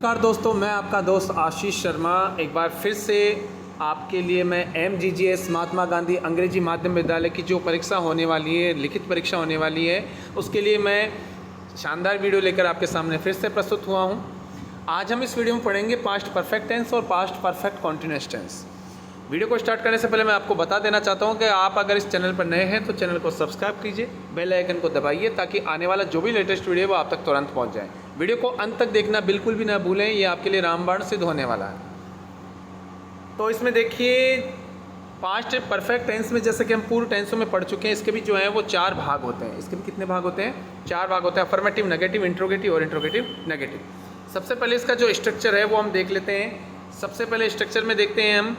नमस्कार दोस्तों, मैं आपका दोस्त आशीष शर्मा एक बार फिर से आपके लिए मैं MGGS महात्मा गांधी अंग्रेजी माध्यम विद्यालय की जो परीक्षा होने वाली है, लिखित परीक्षा होने वाली है, उसके लिए मैं शानदार वीडियो लेकर आपके सामने फिर से प्रस्तुत हुआ हूं। आज हम इस वीडियो में पढ़ेंगे पास्ट परफेक्ट टेंस और past perfect continuous tense. Video को स्टार्ट करने से पहले मैं आपको बता देना चाहता हूं कि आप अगर इस चैनल पर नए हैं तो चैनल को सब्सक्राइब कीजिए, बेल आइकन को दबाइए ताकि आने वाला जो भी लेटेस्ट वीडियो है वो आप तक तुरंत पहुंच जाए। वीडियो को अंत तक देखना बिल्कुल भी ना भूलें, ये आपके लिए रामबाण सिद्ध होने वाला है। तो इसमें देखिए पास्ट परफेक्ट टेंस में जैसे कि हम पूर्व टेंसों में पढ़ चुके हैं, इसके भी जो है वो 4 भाग होते हैं। इसके भी कितने भाग होते हैं? 4 भाग होते हैं, अफर्मेटिव, नेगेटिव, इंट्रोगेटिव और इंट्रोगेटिव नेगेटिव। सबसे पहले इसका जो स्ट्रक्चर है वो हम देख लेते हैं। सबसे पहले स्ट्रक्चर में देखते हैं हम,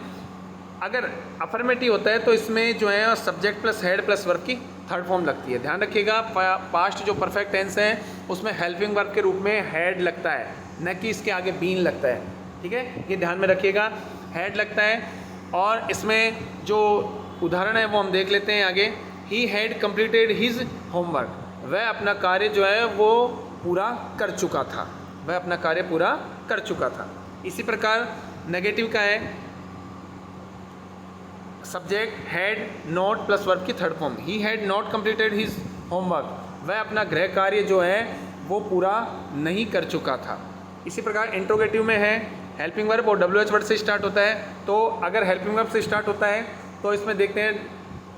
अगर अफर्मेटिव होता है तो इसमें जो है subject plus had plus verb की थर्ड फॉर्म लगती है। ध्यान रखिएगा, पास्ट जो परफेक्ट टेंस है उसमें हेल्पिंग वर्ब के रूप में हेड लगता है, न कि इसके आगे बीन लगता है। ठीक है, ये ध्यान में रखिएगा, हेड लगता है। और इसमें जो उदाहरण है वो हम देख लेते हैं आगे। He had completed his homework, वह अपना कार्य जो है वो पूरा कर चुका था, वह अपना कार्य पूरा कर चुका था। इसी प्रकार नेगेटिव का है, subject had not plus verb की third form. He had not completed his homework, वह अपना गृह कार्य जो है वो पूरा नहीं कर चुका था। इसी प्रकार इंट्रोगेटिव में है, हेल्पिंग वर्ब और WH वर्ड से स्टार्ट होता है। तो अगर हेल्पिंग वर्ब से स्टार्ट होता है तो इसमें देखते हैं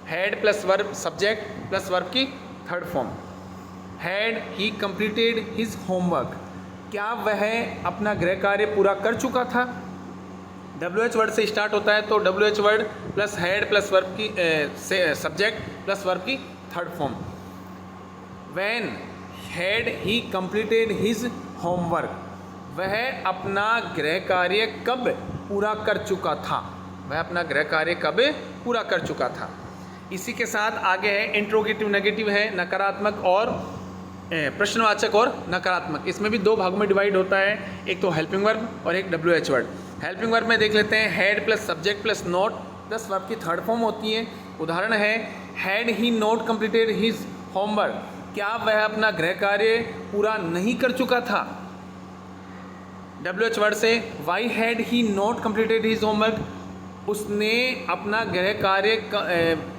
had plus verb, subject plus verb की third form. Had he completed his homework, क्या वह अपना गृह कार्य पूरा कर चुका था? WH वर्ड से स्टार्ट होता है तो WH word plus had plus verb की सब्जेक्ट प्लस वर्ब की third form. When had he completed his homework, वह अपना गृह कार्य कब पूरा कर चुका था, वह अपना गृह कार्य कब पूरा कर चुका था। इसी के साथ आगे है इंट्रोगेटिव नेगेटिव है, नकारात्मक और प्रश्नवाचक और नकारात्मक। इसमें भी 2 भागों में डिवाइड होता है, एक तो हेल्पिंग वर्ब और एक WH वर्ड। हेल्पिंग वर्ब में देख लेते हैं, had plus subject plus not plus verb की थर्ड फॉर्म होती है। उदाहरण है, had he not completed his homework, क्या वह अपना गृह कार्य पूरा नहीं कर चुका था? WH वर्ड से, why had he not completed his homework, उसने अपना गृह कार्य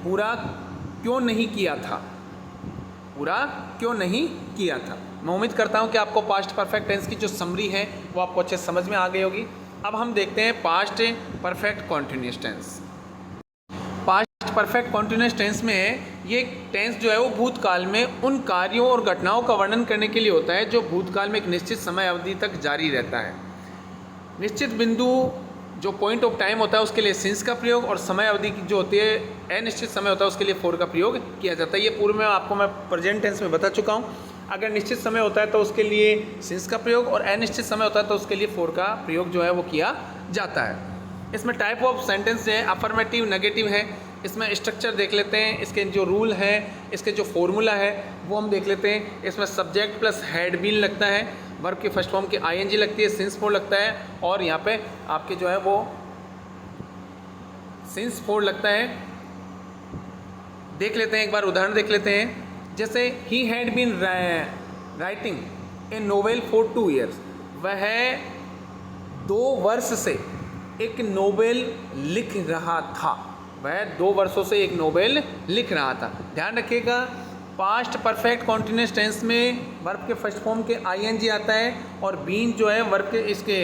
पूरा क्यों नहीं किया था, पूरा क्यों नहीं किया था। मैं उम्मीद करता हूं कि आपको पास्ट परफेक्ट टेंस की जो समरी है वो आपको अच्छे समझ में आ गई होगी। अब हम देखते हैं past perfect continuous tense. Past perfect continuous tense में ये टेंस जो है वो भूतकाल में उन कार्यों और घटनाओं का वर्णन करने के लिए होता है जो भूतकाल में एक निश्चित समय अवधि तक जारी रहता है। निश्चित बिंदु जो पॉइंट ऑफ टाइम होता है उसके लिए सिंस का प्रयोग, और समय अवधि की जो होती है अनिश्चित समय होता है उसके लिए फॉर का प्रयोग किया जाता है। ये पूर्व में आपको मैं प्रेजेंट टेंस में बता चुका हूँ। अगर निश्चित समय होता है तो उसके लिए सिंस का प्रयोग, और अनिश्चित समय होता है तो उसके लिए फॉर का प्रयोग जो है वो किया जाता है। इसमें टाइप ऑफ सेंटेंस है, अफर्मेटिव, नेगेटिव है। इसमें स्ट्रक्चर देख लेते हैं, इसके जो रूल है, इसके जो फॉर्मूला है वो हम देख लेते हैं। इसमें सब्जेक्ट प्लस हैड बीन लगता है, वर्ब की फर्स्ट फॉर्म की ING लगती है, सिंस फॉर लगता है, और यहाँ पे आपके जो है वो सिंस फॉर लगता है। देख लेते हैं, एक बार उदाहरण देख लेते हैं। जैसे he had been writing a novel for 2 years, वह 2 वर्ष से एक नोवेल लिख रहा था, वह 2 वर्षों से एक नोवेल लिख रहा था। ध्यान रखिएगा, पास्ट परफेक्ट कॉन्टिन्यूअस टेंस में वर्ब के फर्स्ट फॉर्म के ING आता है और बीन जो है वर्ब के इसके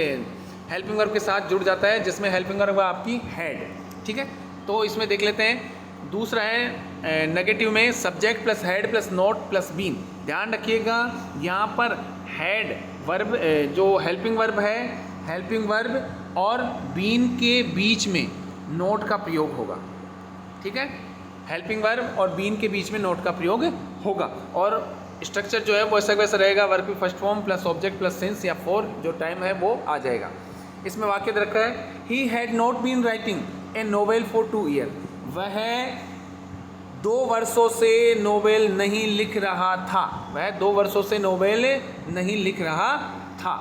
हेल्पिंग वर्ब के साथ जुड़ जाता है, जिसमें हेल्पिंग वर्ब है आपकी हैड। ठीक है, तो इसमें देख लेते हैं। दूसरा है नेगेटिव में, subject plus had plus not plus been. ध्यान रखिएगा, यहाँ पर हेड वर्ब जो हेल्पिंग वर्ब है, हेल्पिंग वर्ब और बीन के बीच में नोट का प्रयोग होगा। ठीक है, हेल्पिंग वर्ब और बीन के बीच में नोट का प्रयोग होगा, और स्ट्रक्चर जो है वो ऐसा वैसा रहेगा, वर्ब की first form plus object plus since या फॉर जो टाइम है वो आ जाएगा। इसमें वाक्य दे रखा है, he had not been writing a novel for 2 years, वह 2 वर्षों से नोवेल नहीं लिख रहा था, वह 2 वर्षों से नोवेल नहीं लिख रहा था।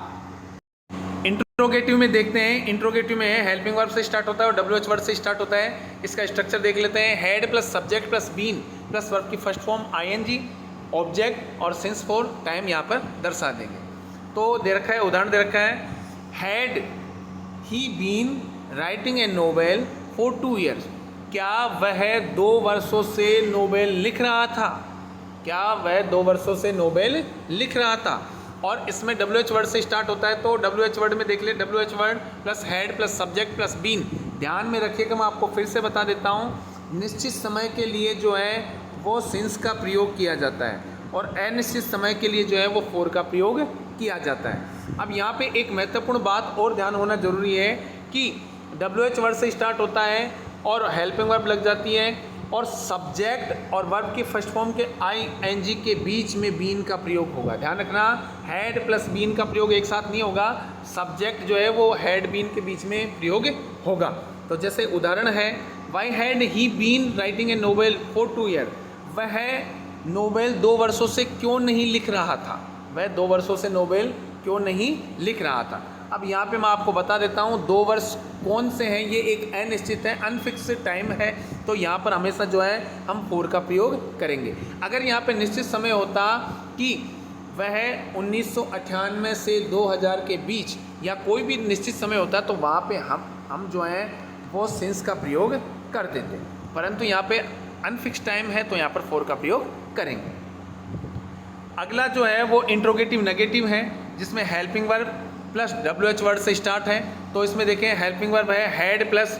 इंट्रोगेटिव में देखते हैं, इंट्रोगेटिव में हेल्पिंग वर्ब से स्टार्ट होता है और WH वर्ड से स्टार्ट होता है। इसका स्ट्रक्चर देख लेते हैं, had plus subject plus been plus verb की फर्स्ट फॉर्म ING, ऑब्जेक्ट और सिंस फॉर टाइम यहाँ पर दर्शा देंगे। तो दे रखा है, उदाहरण दे रखा है, had he been writing a novel for 2 years, क्या वह 2 वर्षों से नोवेल लिख रहा था? क्या वह 2 वर्षों से नोवेल लिख रहा था? और इसमें WH वर्ड से स्टार्ट होता है, तो WH वर्ड में देख ले, WH word plus had plus subject plus been. ध्यान में रखिएगा, मैं आपको फिर से बता देता हूँ, निश्चित समय के लिए जो है वो सिंस का प्रयोग किया जाता है और अनिश्चित समय के लिए जो है वो फॉर का प्रयोग किया जाता है। अब यहाँ पे एक महत्वपूर्ण बात और ध्यान होना जरूरी है कि WH वर्ड से स्टार्ट होता है और हेल्पिंग वर्ब लग जाती है और सब्जेक्ट और वर्ब के फर्स्ट फॉर्म के ING के बीच में बीन का प्रयोग होगा। ध्यान रखना, हैड प्लस बीन का प्रयोग एक साथ नहीं होगा, सब्जेक्ट जो है वो हैड बीन के बीच में प्रयोग होगा। तो जैसे उदाहरण है, why had he been writing a novel for 2 year, वह नोवेल 2 वर्षों से क्यों नहीं लिख रहा था? वह 2 वर्षों से नोवेल क्यों नहीं लिख रहा था? अब यहाँ पे मैं आपको बता देता हूँ 2 वर्ष कौन से हैं, ये एक अनिश्चित है, अनफिक्स्ड टाइम है, तो यहाँ पर हमेशा जो है हम फॉर का प्रयोग करेंगे। अगर यहाँ पे निश्चित समय होता कि वह 1998 से 2000 के बीच या कोई भी निश्चित समय होता तो वहाँ पे हम जो है वो सिंस का प्रयोग कर देते, परंतु यहाँ पे अनफिक्स्ड टाइम है तो यहाँ पर फॉर का प्रयोग करेंगे। अगला जो है वो इंट्रोगेटिव नेगेटिव है, जिसमें helping verb plus WH word से स्टार्ट है। तो इसमें देखें, हेल्पिंग वर्ब है had plus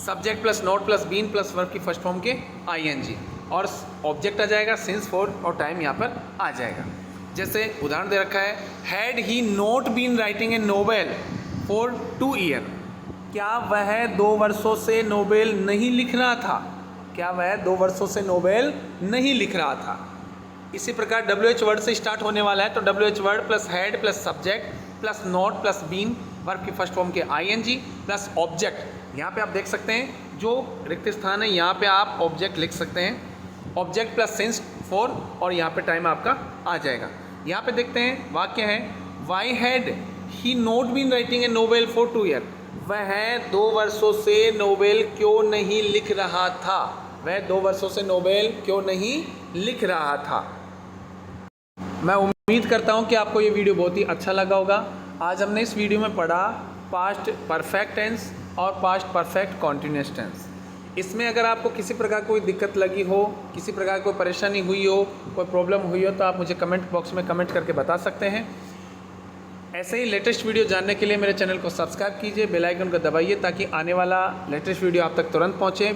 subject plus not plus been plus verb की फर्स्ट फॉर्म के ING और ऑब्जेक्ट आ जाएगा सिंस, फॉर और टाइम यहाँ पर आ जाएगा। जैसे उदाहरण दे रखा है, had he not been writing a novel for 2 year, क्या वह 2 वर्षों से नोवेल नहीं लिख रहा था? क्या वह 2 वर्षों से नोवेल नहीं लिख रहा था? इसी प्रकार WH वर्ड से स्टार्ट होने वाला है, तो WH word plus had plus subject plus not plus been verb की फर्स्ट फॉर्म के ING प्लस ऑब्जेक्ट। यहाँ पे आप देख सकते हैं जो रिक्त स्थान है, यहाँ पे आप ऑब्जेक्ट लिख सकते हैं, ऑब्जेक्ट प्लस सिंस, फॉर और यहाँ पे टाइम आपका आ जाएगा। यहाँ पे देखते हैं वाक्य है, why had he not been writing a novel for 2 year, वह 2 वर्षों से नोवेल क्यों नहीं लिख रहा था? वह 2 वर्षों से नोवेल क्यों नहीं लिख रहा था? मैं उम्मीद करता हूं कि आपको ये वीडियो बहुत ही अच्छा लगा होगा। आज हमने इस वीडियो में पढ़ा पास्ट परफेक्ट टेंस और पास्ट परफेक्ट कॉन्टिन्यूअस टेंस। इसमें अगर आपको किसी प्रकार कोई दिक्कत लगी हो, किसी प्रकार कोई परेशानी हुई हो, कोई प्रॉब्लम हुई हो, तो आप मुझे कमेंट बॉक्स में कमेंट करके बता सकते हैं। ऐसे ही लेटेस्ट वीडियो जानने के लिए मेरे चैनल को सब्सक्राइब कीजिए, बेल आइकन को दबाइए ताकि आने वाला लेटेस्ट वीडियो आप तक तुरंत पहुँचे,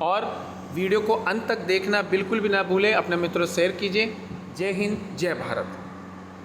और वीडियो को अंत तक देखना बिल्कुल भी ना भूलें। अपने मित्रों से शेयर कीजिए। जय हिंद, जय भारत।